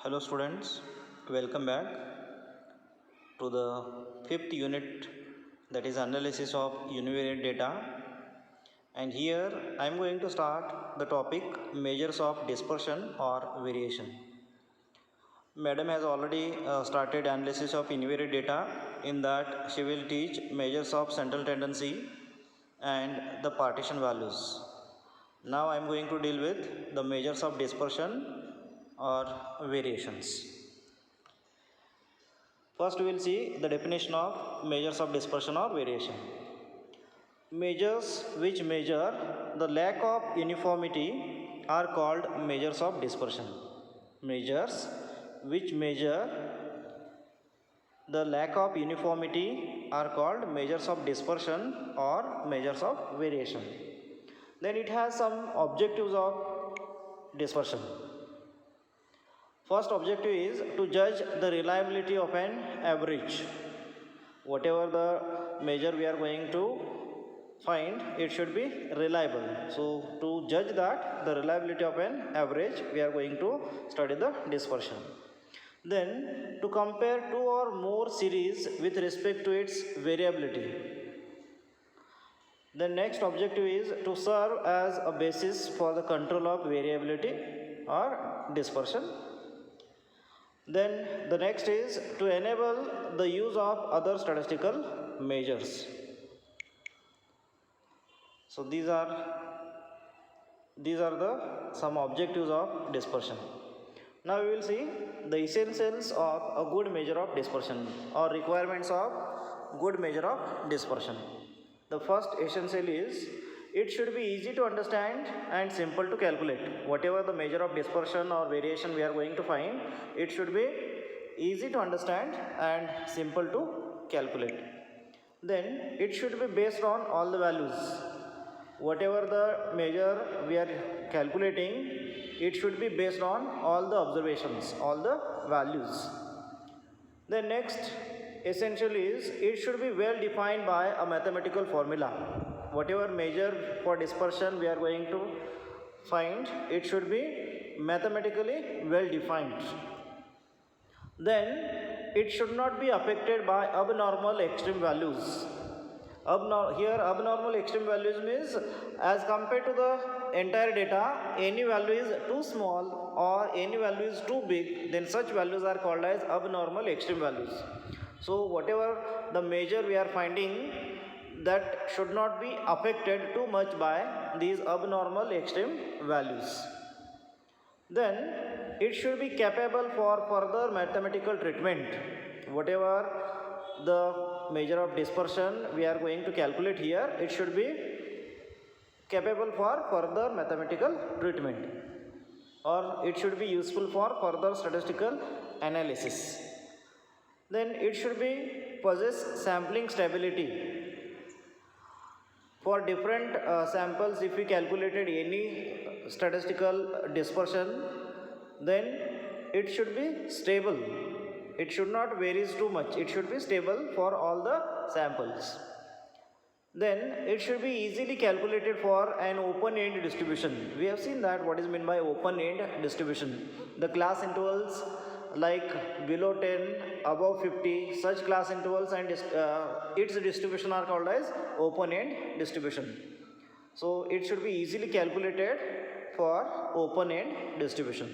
Hello students, welcome back to the fifth unit, that is analysis of univariate data. And here I am going to start the topic measures of dispersion or variation. Madam has already started analysis of univariate data. In that she will teach measures of central tendency and the partition values. Now I am going to deal with the measures of dispersion or variations. First we will see the definition of measures of dispersion or variation. Measures which measure the lack of uniformity are called measures of dispersion. Measures which measure the lack of uniformity are called measures of dispersion or measures of variation. Then it has some objectives of dispersion. First objective is to judge the reliability of an average. Whatever the measure we are going to find, it should be reliable. So to judge that the reliability of an average, we are going to study the dispersion. Then to compare two or more series with respect to its variability. The next objective is to serve as a basis for the control of variability or dispersion. Then the next is to enable the use of other statistical measures. So these are the some objectives of dispersion. Now we will see the essentials of a good measure of dispersion or requirements of good measure of dispersion. The first essential is it should be easy to understand and simple to calculate. Whatever the measure of dispersion or variation we are going to find, it should be easy to understand and simple to calculate. Then it should be based on all the values. Whatever the measure we are calculating, it should be based on all the observations, all the values. The next essential is it should be well defined by a mathematical formula. Whatever measure for dispersion we are going to find, it should be mathematically well defined. Then it should not be affected by abnormal extreme values. Here abnormal extreme values means as compared to the entire data, any value is too small or any value is too big, then such values are called as abnormal extreme values. So whatever the measure we are finding, that should not be affected too much by these abnormal extreme values. Then it should be capable for further mathematical treatment. Whatever the measure of dispersion we are going to calculate here, it should be capable for further mathematical treatment, or it should be useful for further statistical analysis. Then it should be possess sampling stability. For different samples, if we calculated any statistical dispersion, then it should be stable. It should not vary too much. It should be stable for all the samples. Then it should be easily calculated for an open-end distribution. We have seen that what is meant by open-end distribution. The class intervals like below 10, above 50, such class intervals and its distribution are called as open-end distribution. So it should be easily calculated for open-end distribution.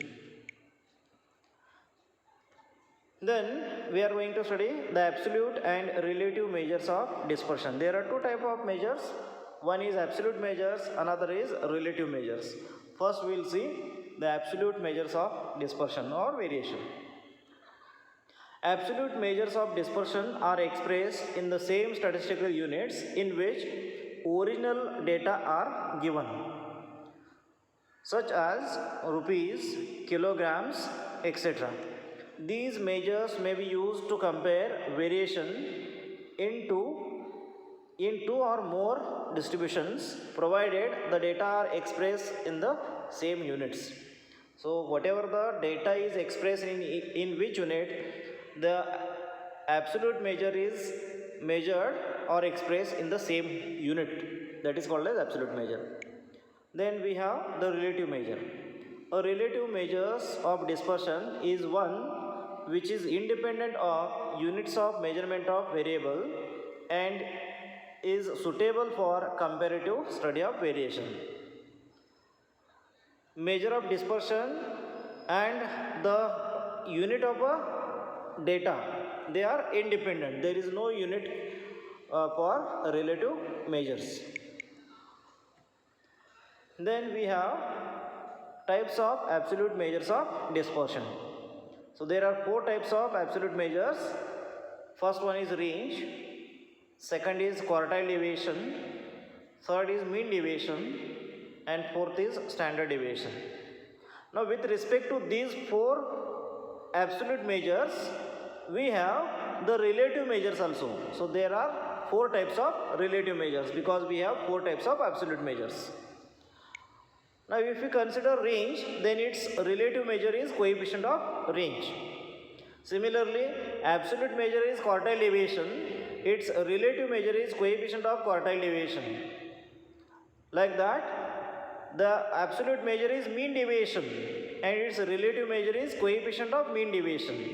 Then we are going to study the absolute and relative measures of dispersion. There are two types of measures. One is absolute measures, another is relative measures. First we will see the absolute measures of dispersion or variation. Absolute measures of dispersion are expressed in the same statistical units in which original data are given, such as rupees, kilograms, etc. These measures may be used to compare variation in two or more distributions, provided the data are expressed in the same units. So whatever the data is expressed in which unit, the absolute measure is measured or expressed in the same unit. That is called as absolute measure. Then we have the relative measure. A relative measures of dispersion is one which is independent of units of measurement of variable and is suitable for comparative study of variation. Measure of dispersion and the unit of a data, they are independent. There is no unit for relative measures. Then we have types of absolute measures of dispersion. So there are 4 types of absolute measures. First one is range, second is quartile deviation, third is mean deviation, and fourth is standard deviation. Now with respect to these 4 absolute measures, we have the relative measures also. So there are 4 types of relative measures because we have 4 types of absolute measures. Now if we consider range, then its relative measure is coefficient of range. Similarly, absolute measure is quartile deviation, its relative measure is coefficient of quartile deviation. Like that, the absolute measure is mean deviation and its relative measure is coefficient of mean deviation.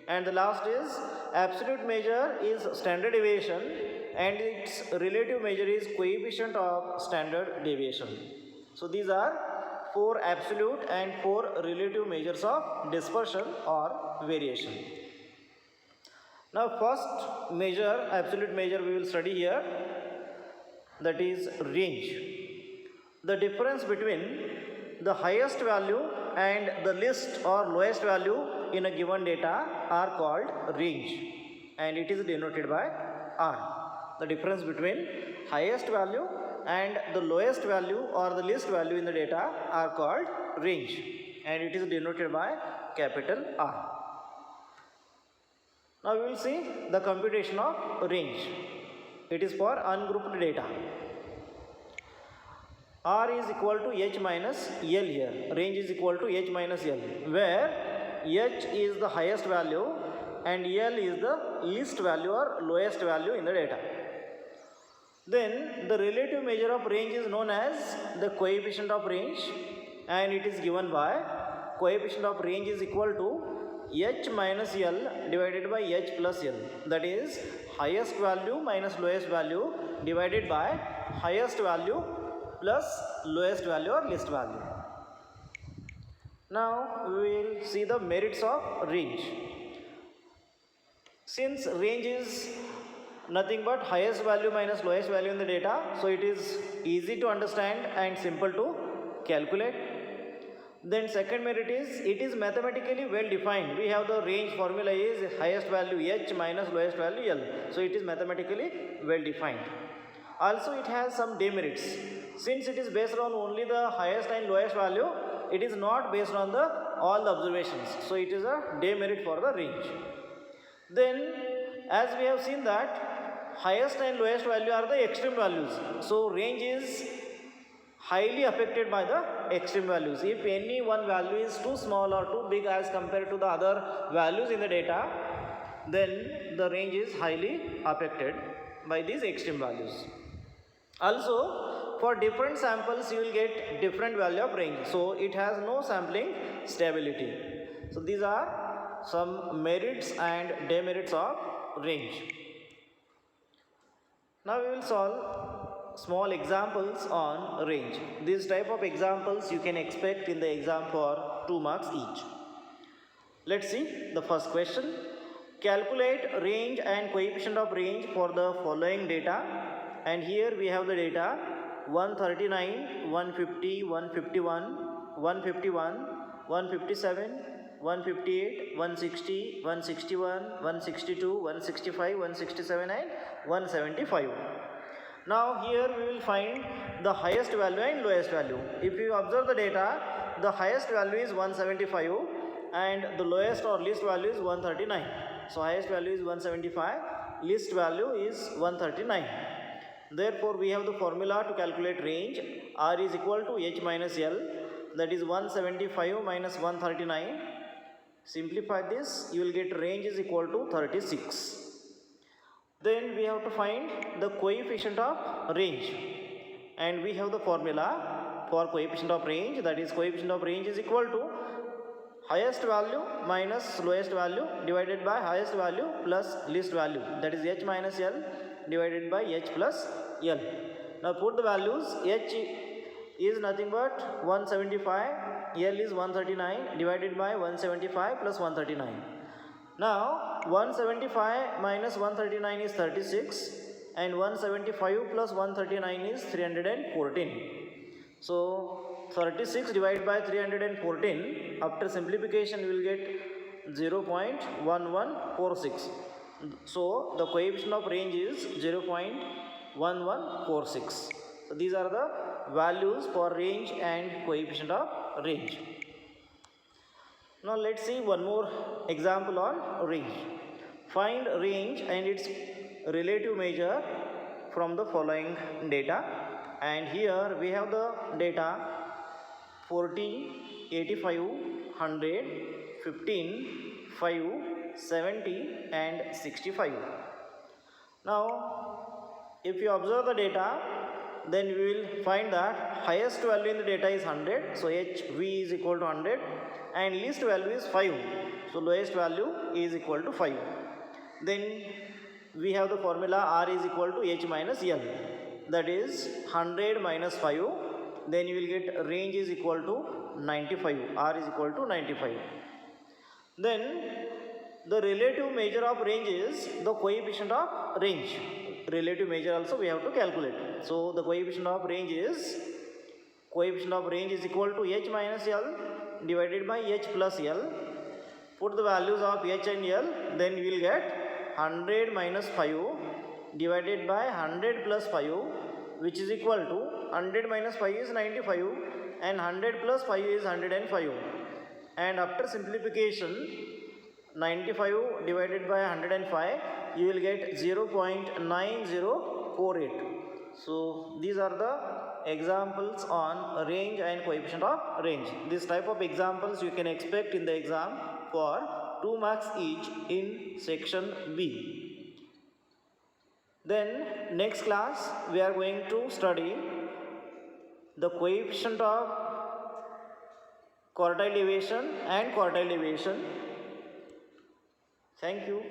And the last is absolute measure is standard deviation and its relative measure is coefficient of standard deviation. So these are 4 absolute and 4 relative measures of dispersion or variation. Now first measure, absolute measure we will study here, that is range. The difference between the highest value and the least or lowest value in a given data are called range and it is denoted by R. The difference between highest value and the lowest value or the least value in the data are called range and it is denoted by capital R. Now we will see the computation of range. It is for ungrouped data. R is equal to H minus L here. Range is equal to H minus L, where H is the highest value and L is the least value or lowest value in the data. Then the relative measure of range is known as the coefficient of range and it is given by coefficient of range is equal to H minus L divided by H plus L. That is highest value minus lowest value divided by highest value plus lowest value or least value. Now we will see the merits of range. Since range is nothing but highest value minus lowest value in the data, so it is easy to understand and simple to calculate. Then second merit is it is mathematically well defined. We have the range formula is highest value H minus lowest value L, so it is mathematically well defined. Also it has some demerits. Since it is based on only the highest and lowest value, it is not based on the all the observations, so it is a demerit for the range. Then as we have seen that highest and lowest value are the extreme values, so range is highly affected by the extreme values. If any one value is too small or too big as compared to the other values in the data, then the range is highly affected by these extreme values. Also for different samples you will get different value of range, so it has no sampling stability. So these are some merits and demerits of range. Now we will solve small examples on range. This type of examples you can expect in the exam for 2 marks each. Let's see the first question. Calculate range and coefficient of range for the following data, and here we have the data 139, 150, 151, 151, 157, 158, 160, 161, 162, 165, 167 and 175. Now here we will find the highest value and lowest value. If you observe the data, the highest value is 175 and the lowest or least value is 139. So highest value is 175, least value is 139. Therefore we have the formula to calculate range. R is equal to H minus L, that is 175 minus 139. Simplify this, you will get range is equal to 36. Then we have to find the coefficient of range, and we have the formula for coefficient of range, that is coefficient of range is equal to highest value minus lowest value divided by highest value plus least value, that is h minus l divided by h plus l. Now put the values. H is nothing but 175, l is 139 divided by 175 plus 139. Now 175 minus 139 is 36 and 175 plus 139 is 314. So 36 divided by 314, after simplification we will get 0.1146. So the coefficient of range is 0.1146. So these are the values for range and coefficient of range. Now let's see one more example on range. Find range and its relative measure from the following data. And here we have the data 40, 85, 100, 15, 5, 70 and 65. Now if you observe the data, then we will find that highest value in the data is 100, so HV is equal to 100, and least value is 5, so lowest value is equal to 5. Then we have the formula R is equal to H minus L, that is 100 minus 5, then you will get range is equal to 95, R is equal to 95. Then the relative measure of range is the coefficient of range. Relative measure also we have to calculate. So the coefficient of range is equal to H minus L divided by H plus L. Put the values of H and L, then we will get 100 minus 5 divided by 100 plus 5, which is equal to 100 minus 5 is 95 and 100 plus 5 is 105. And after simplification, 95 divided by 105, you will get 0.9048. So these are the examples on range and coefficient of range. This type of examples you can expect in the exam for 2 marks each in section B. Then next class we are going to study the coefficient of quartile deviation and quartile deviation. Thank you.